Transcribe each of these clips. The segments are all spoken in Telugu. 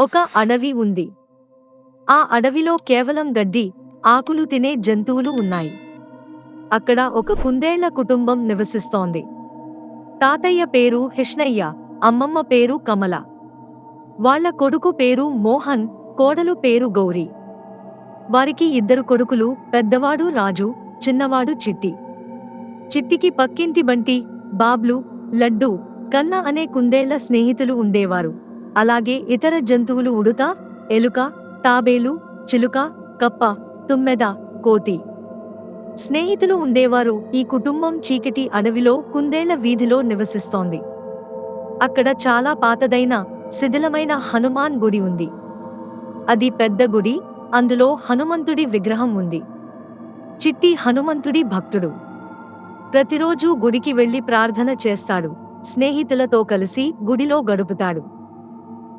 ఒక అడవి ఉంది. ఆ అడవిలో కేవలం గడ్డి, ఆకులు తినే జంతువులు ఉన్నాయి. అక్కడ ఒక కుందేళ్ల కుటుంబం నివసిస్తోంది. తాతయ్య పేరు హిష్ణయ్య, అమ్మమ్మ పేరు కమల. వాళ్ళ కొడుకు పేరు మోహన్, కోడలు పేరు గౌరీ. వారికి 2 కొడుకులు, పెద్దవాడు రాజు, చిన్నవాడు చిట్టి. చిట్టికి పక్కింటి బంటి, బాబ్లు, లడ్డు, కన్న అనే కుందేళ్ల స్నేహితులు ఉండేవారు. అలాగే ఇతర జంతువులు ఉడుత, ఎలుక, తాబేలు, చిలుక, కప్ప, తుమ్మెద, కోతి స్నేహితులు ఉండేవారు. ఈ కుటుంబం చీకటి అడవిలో కుందేళ్ల వీధిలో నివసిస్తోంది. అక్కడ చాలా పాతదైన, శిథిలమైన హనుమాన్ గుడి ఉంది. అది పెద్ద గుడి, అందులో హనుమంతుడి విగ్రహం ఉంది. చిట్టి హనుమంతుడి భక్తుడు. ప్రతిరోజూ గుడికి వెళ్లి ప్రార్థన చేస్తాడు. స్నేహితులతో కలిసి గుడిలో గడుపుతాడు.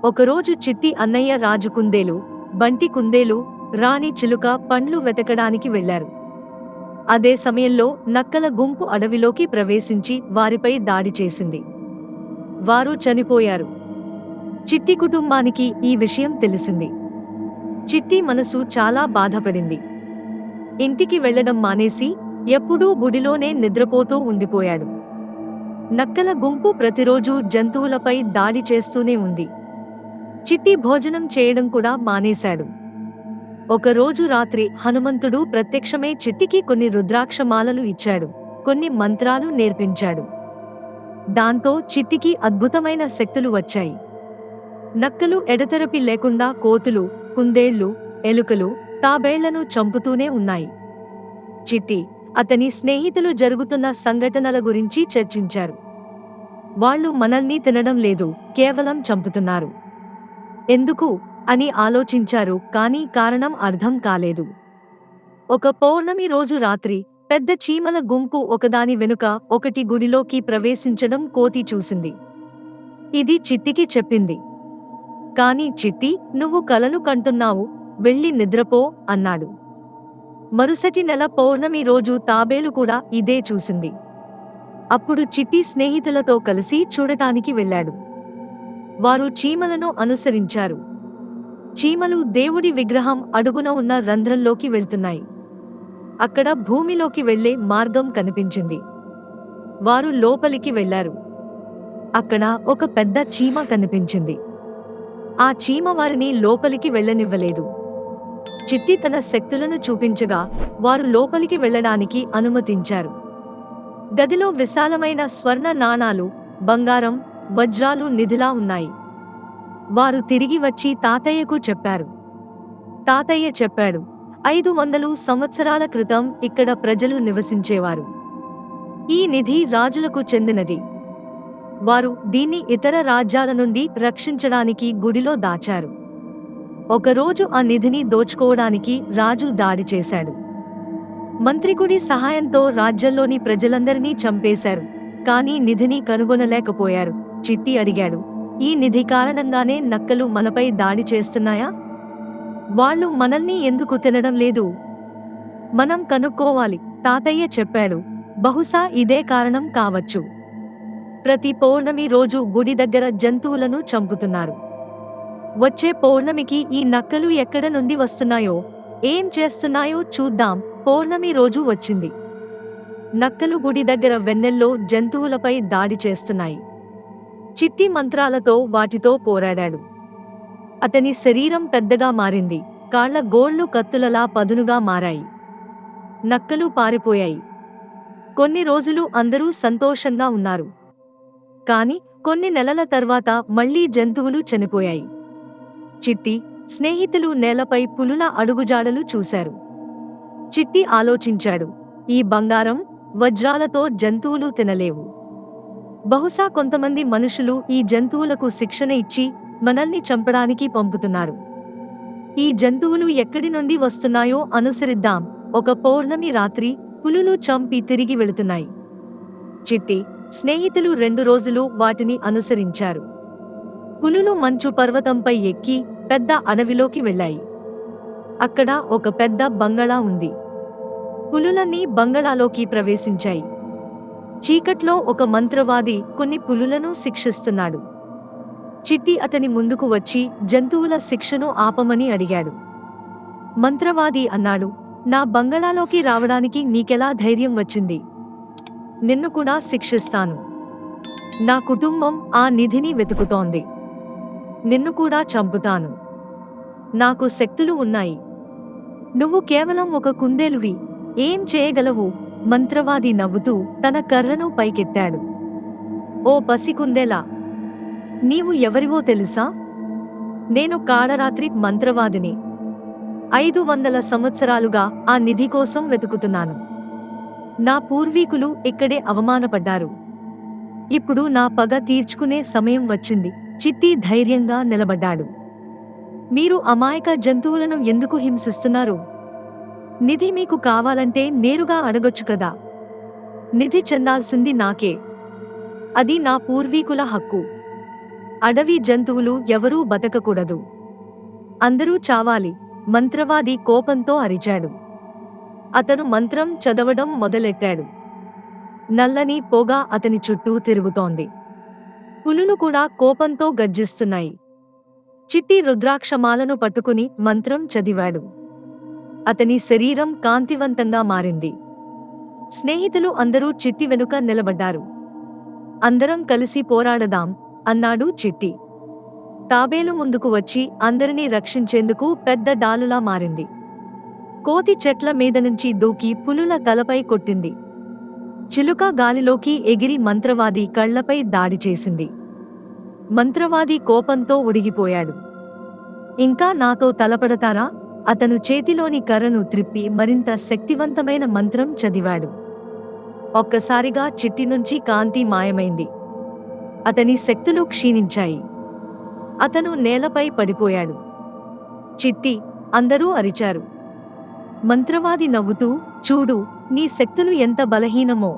ఒకరోజు చిట్టి అన్నయ్య రాజు కుందేలు, బంటి కుందేలు, రాణి చిలుక పండ్లు వెతకడానికి వెళ్లారు. అదే సమయంలో నక్కల గుంపు అడవిలోకి ప్రవేశించి వారిపై దాడి చేసింది. వారు చనిపోయారు. చిట్టి కుటుంబానికి ఈ విషయం తెలిసింది. చిట్టి మనసు చాలా బాధపడింది. ఇంటికి వెళ్లడం మానేసి ఎప్పుడూ గుడిలోనే నిద్రపోతూ ఉండిపోయాడు. నక్కల గుంపు ప్రతిరోజూ జంతువులపై దాడి చేస్తూనే ఉంది. చిట్టి భోజనం చేయడం కూడా మానేశాడు. ఒకరోజు రాత్రి హనుమంతుడు ప్రత్యక్షమై చిట్టికి కొన్ని రుద్రాక్షమాలలు ఇచ్చాడు, కొన్ని మంత్రాలు నేర్పించాడు. దాంతో చిట్టికి అద్భుతమైన శక్తులు వచ్చాయి. నక్కలు ఎడతెరపి లేకుండా కోతులు, కుందేళ్లు, ఎలుకలు, తాబేళ్లను చంపుతూనే ఉన్నాయి. చిట్టి, అతని స్నేహితులు జరుగుతున్న సంఘటనల గురించి చర్చించారు. వాళ్ళు మనల్ని తినడం లేదు, కేవలం చంపుతున్నారు. ఎందుకు అని ఆలోచించారు, కానీ కారణం అర్థం కాలేదు. ఒక పౌర్ణమి రోజు రాత్రి పెద్ద చీమల గుంపు ఒకదాని వెనుక ఒకటి గుడిలోకి ప్రవేశించడం కోతి చూసింది. ఇది చిట్టికి చెప్పింది. కాని చిట్టి, నువ్వు కలలు కంటున్నావు, వెళ్ళి నిద్రపో అన్నాడు. మరుసటి నెల పౌర్ణమి రోజు తాబేలు కూడా ఇదే చూసింది. అప్పుడు చిట్టి స్నేహితులతో కలిసి చూడటానికి వెళ్ళాడు. వారు చీమలను అనుసరించారు. చీమలు దేవుడి విగ్రహం అడుగున ఉన్న రంధ్రంలోకి వెళ్తున్నాయి. అక్కడ భూమిలోకి వెళ్లే మార్గం కనిపించింది. వారు లోపలికి వెళ్లారు. అక్కడ ఒక పెద్ద చీమ కనిపించింది. ఆ చీమ వారిని లోపలికి వెళ్లనివ్వలేదు. చిట్టి తన శక్తులను చూపించగా వారు లోపలికి వెళ్లడానికి అనుమతించారు. గదిలో విశాలమైన స్వర్ణ నాణాలు, బంగారం, వజ్రాలు నిధిలా ఉన్నాయి. వారు తిరిగి వచ్చి తాతయ్యకు చెప్పారు. తాతయ్య చెప్పాడు, 500 సంవత్సరాల క్రితం ఇక్కడ ప్రజలు నివసించేవారు. ఈ నిధి రాజులకు చెందినది. వారు దీన్ని ఇతర రాజ్యాల నుండి రక్షించడానికి గుడిలో దాచారు. ఒకరోజు ఆ నిధిని దోచుకోవడానికి రాజు దాడి చేశాడు. మంత్రికుడి సహాయంతో రాజ్యంలోని ప్రజలందరినీ చంపేశారు, కానీ నిధిని కనుగొనలేకపోయారు. చిట్టి అడిగాడు, ఈ నిధి కారణంగానే నక్కలు మనపై దాడి చేస్తున్నాయా? వాళ్ళు మనల్ని ఎందుకు తినడం లేదు? మనం కనుక్కోవాలి. తాతయ్య చెప్పాడు, బహుశా ఇదే కారణం కావచ్చు. ప్రతి పౌర్ణమి రోజు గుడి దగ్గర జంతువులను చంపుతున్నారు. వచ్చే పౌర్ణమికి ఈ నక్కలు ఎక్కడ నుండి వస్తున్నాయో, ఏం చేస్తున్నాయో చూద్దాం. పౌర్ణమి రోజు వచ్చింది. నక్కలు గుడి దగ్గర వెన్నెల్లో జంతువులపై దాడి చేస్తున్నాయి. చిట్టి మంత్రాలతో వాటితో పోరాడాడు. అతని శరీరం పెద్దగా మారింది. కాళ్ల గోళ్లు కత్తులలా పదునుగా మారాయి. నక్కలు పారిపోయాయి. కొన్ని రోజులు అందరూ సంతోషంగా ఉన్నారు. కాని కొన్ని నెలల తర్వాత మళ్లీ జంతువులు చనిపోయాయి. చిట్టి స్నేహితులు నేలపై పులుల అడుగుజాడలు చూశారు. చిట్టి ఆలోచించాడు, ఈ బంగారం, వజ్రాలతో జంతువులు తినలేవు. బహుశా కొంతమంది మనుషులు ఈ జంతువులకు శిక్షణ ఇచ్చి మనల్ని చంపడానికి పంపుతున్నారు. ఈ జంతువులు ఎక్కడి నుండి వస్తున్నాయో అనుసరిద్దాం. ఒక పౌర్ణమి రాత్రి పులులు చంపి తిరిగి వెళుతున్నాయి. చిట్టి స్నేహితులు 2 రోజులు వాటిని అనుసరించారు. పులులు మంచు పర్వతంపై ఎక్కి పెద్ద అడవిలోకి వెళ్ళాయి. అక్కడ ఒక పెద్ద బంగళా ఉంది. పులులన్నీ బంగళాలోకి ప్రవేశించాయి. చీకట్లో ఒక మంత్రవాది కొన్ని పులులను శిక్షిస్తున్నాడు. చిట్టి అతని ముందుకు వచ్చి జంతువుల శిక్షను ఆపమని అడిగాడు. మంత్రవాది అన్నాడు, నా బంగళాలోకి రావడానికి నీకెలా ధైర్యం వచ్చింది? నిన్ను కూడా శిక్షిస్తాను. నా కుటుంబం ఆ నిధిని వెతుకుతోంది. నిన్ను కూడా చంపుతాను. నాకు శక్తులు ఉన్నాయి. నువ్వు కేవలం ఒక కుందేలువి, ఏం చేయగలవు? మంత్రవాది నవ్వుతూ తన కర్రను పైకెత్తాడు. ఓ పసికుందేలా, నీవు ఎవరివో తెలుసా? నేను కాళరాత్రి మంత్రవాదిని. 500 సంవత్సరాలుగా ఆ నిధి కోసం వెతుకుతున్నాను. నా పూర్వీకులు ఇక్కడే అవమానపడ్డారు. ఇప్పుడు నా పగ తీర్చుకునే సమయం వచ్చింది. చిట్టి ధైర్యంగా నిలబడ్డాడు. మీరు అమాయక జంతువులను ఎందుకు హింసిస్తున్నారు? నిధి మీకు కావాలంటే నేరుగా అడగొచ్చు కదా. నిధి చెందాల్సింది నాకే. అది నా పూర్వీకుల హక్కు. అడవి జంతువులు ఎవరూ బతకకూడదు. అందరూ చావాలి. మంత్రవాది కోపంతో అరిచాడు. అతను మంత్రం చదవడం మొదలెట్టాడు. నల్లని పొగ అతని చుట్టూ తిరుగుతోంది. పులులు కూడా కోపంతో గర్జిస్తున్నాయి. చిట్టి రుద్రాక్షమాలను పట్టుకుని మంత్రం చదివాడు. అతని శరీరం కాంతివంతంగా మారింది. స్నేహితులు అందరూ చిట్టి వెనుక నిలబడ్డారు. అందరం కలిసి పోరాడదాం అన్నాడు చిట్టి. తాబేలు ముందుకు వచ్చి అందరినీ రక్షించేందుకు పెద్ద డాలులా మారింది. కోతి చెట్ల మీద నుంచి దూకి పులుల తలపై కొట్టింది. చిలుక గాలిలోకి ఎగిరి మంత్రవాది కళ్లపై దాడి చేసింది. మంత్రవాది కోపంతో ఉడిగిపోయాడు. ఇంకా నాతో తలపడతారా? అతను చేతిలోని కర్రను త్రిప్పి మరింత శక్తివంతమైన మంత్రం చదివాడు. ఒక్కసారిగా చిట్టి నుంచి కాంతి మాయమైంది. అతని శక్తులు క్షీణించాయి. అతను నేలపై పడిపోయాడు. చిట్టి, అందరూ అరిచారు. మంత్రవాది నవ్వుతూ, చూడు, నీ శక్తులు ఎంత బలహీనమో.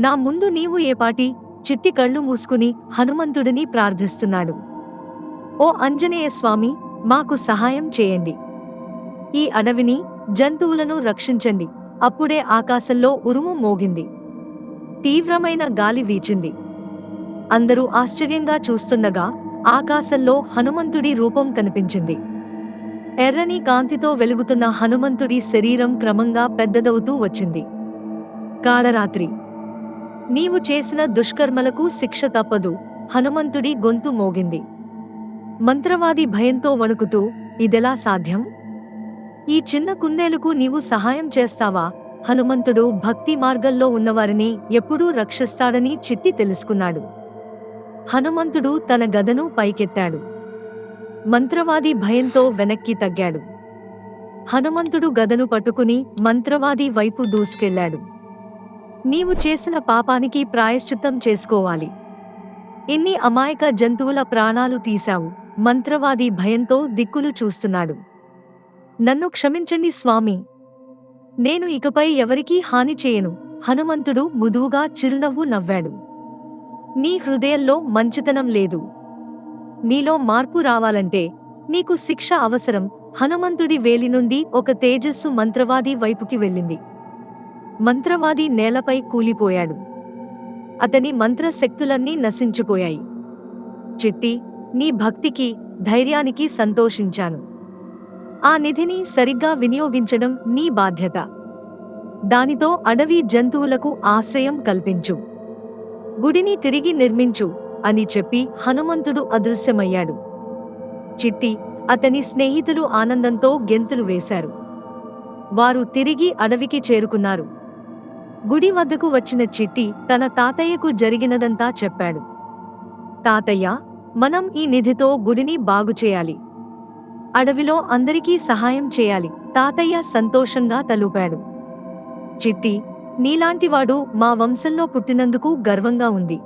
నా ముందు నీవు ఏపాటి? చిట్టి కళ్ళు మూసుకుని హనుమంతుడిని ప్రార్థిస్తున్నాడు. ఓ ఆంజనేయ స్వామి, మాకు సహాయం చేయండి. ఈ అడవిని, జంతువులను రక్షించండి. అప్పుడే ఆకాశంలో ఉరుము మోగింది. తీవ్రమైన గాలి వీచింది. అందరూ ఆశ్చర్యంగా చూస్తుండగా ఆకాశంలో హనుమంతుడి రూపం కనిపించింది. ఎర్రని కాంతితో వెలుగుతున్న హనుమంతుడి శరీరం క్రమంగా పెద్దదవుతూ వచ్చింది. కాళరాత్రి, నీవు చేసిన దుష్కర్మలకు శిక్ష తప్పదు. హనుమంతుడి గొంతు మోగింది. మంత్రవాది భయంతో వణుకుతూ, ఇదెలా సాధ్యం? ఈ చిన్న కుందేలుకు నీవు సహాయం చేస్తావా? హనుమంతుడు భక్తి మార్గంలో ఉన్నవారిని ఎప్పుడూ రక్షిస్తాడని చిట్టి తెలుసుకున్నాడు. హనుమంతుడు తన గదను పైకెత్తాడు. మంత్రవాది భయంతో వెనక్కి తగ్గాడు. హనుమంతుడు గదను పట్టుకుని మంత్రవాది వైపు దూసుకెళ్లాడు. నీవు చేసిన పాపానికి ప్రాయశ్చిత్తం చేసుకోవాలి. ఎన్ని అమాయక జంతువుల ప్రాణాలు తీశావు? మంత్రవాది భయంతో దిక్కులు చూస్తున్నాడు. నన్ను క్షమించండి స్వామి. నేను ఇకపై ఎవరికీ హాని చేయను. హనుమంతుడు మృదువుగా చిరునవ్వు నవ్వాడు. నీ హృదయంలో మంచితనం లేదు. నీలో మార్పు రావాలంటే నీకు శిక్ష అవసరం. హనుమంతుడి వేలి నుండి ఒక తేజస్సు మంత్రవాది వైపుకి వెళ్ళింది. మంత్రవాది నేలపై కూలిపోయాడు. అతని మంత్రశక్తులన్నీ నశించిపోయాయి. చిట్టి, నీ భక్తికి, ధైర్యానికి సంతోషించాను. ఆ నిధిని సరిగ్గా వినియోగించడం నీ బాధ్యత. దానితో అడవి జంతువులకు ఆశ్రయం కల్పించు. గుడిని తిరిగి నిర్మించు అని చెప్పి హనుమంతుడు అదృశ్యమయ్యాడు. చిట్టి, అతని స్నేహితులు ఆనందంతో గెంతులు వేశారు. వారు తిరిగి అడవికి చేరుకున్నారు. గుడి వద్దకు వచ్చిన చిట్టి తన తాతయ్యకు జరిగినదంతా చెప్పాడు. తాతయ్య, మనం ఈ నిధితో గుడిని బాగుచేయాలి. అడవిలో అందరికీ సహాయం చేయాలి. తాతయ్య సంతోషంగా తలూపాడు. చిట్టి, నీలాంటివాడు మా వంశంలో పుట్టినందుకు గర్వంగా ఉంది.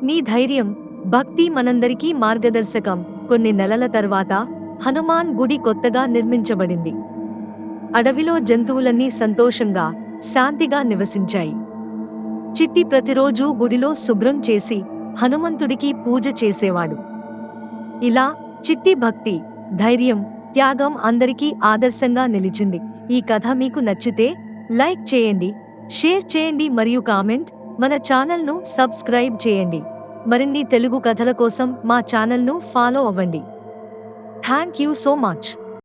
నీ ధైర్యం, భక్తి మనందరికీ మార్గదర్శకం. కొన్ని నెలల తర్వాత హనుమాన్ గుడి కొత్తగా నిర్మించబడింది. అడవిలో జంతువులన్నీ సంతోషంగా, శాంతిగా నివసించాయి. చిట్టి ప్రతిరోజూ గుడిలో శుభ్రం చేసి హనుమంతుడికి పూజ చేసేవాడు. ఇలా చిట్టి భక్తి, ధైర్యం, త్యాగం అందరికీ ఆదర్శంగా నిలిచింది. ఈ కథ మీకు నచ్చితే లైక్ చేయండి, షేర్ చేయండి మరియు కామెంట్, మన ఛానల్ను సబ్స్క్రైబ్ చేయండి. మరిన్ని తెలుగు కథల కోసం మా ఛానల్ను ఫాలో అవ్వండి. Thank you so much.